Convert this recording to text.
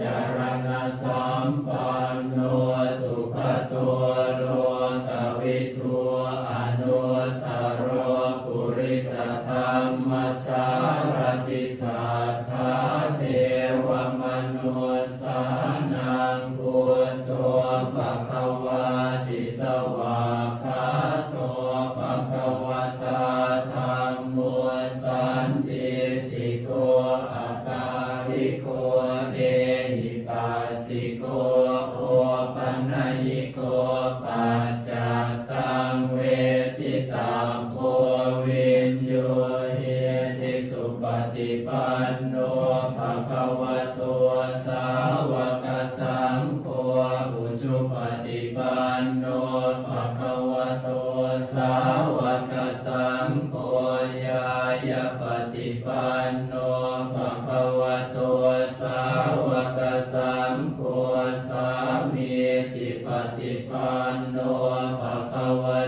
จารณสัมปันโนสุขตัวโลกวิทูอนุตตรปุริสธรรมสารติสัทธาเทวมนุสสานังพุทโธภควาติสวากขาโตภควตาธัมโมสันติติโกอาการิโกเอหิปัสสิโกโอปัญญิโกปัจจตังเวทิตาโพวินโยเฮติสุปฏิปันโนภะคะวะโตสาวกสังโฆอุชุปฏิปันโนภะคะวะโตสาวกสังโฆญาญาปฏิปันโนภะคะวะโตสาวกสังโฆสามีจิปฏิปันโนภะคะวะ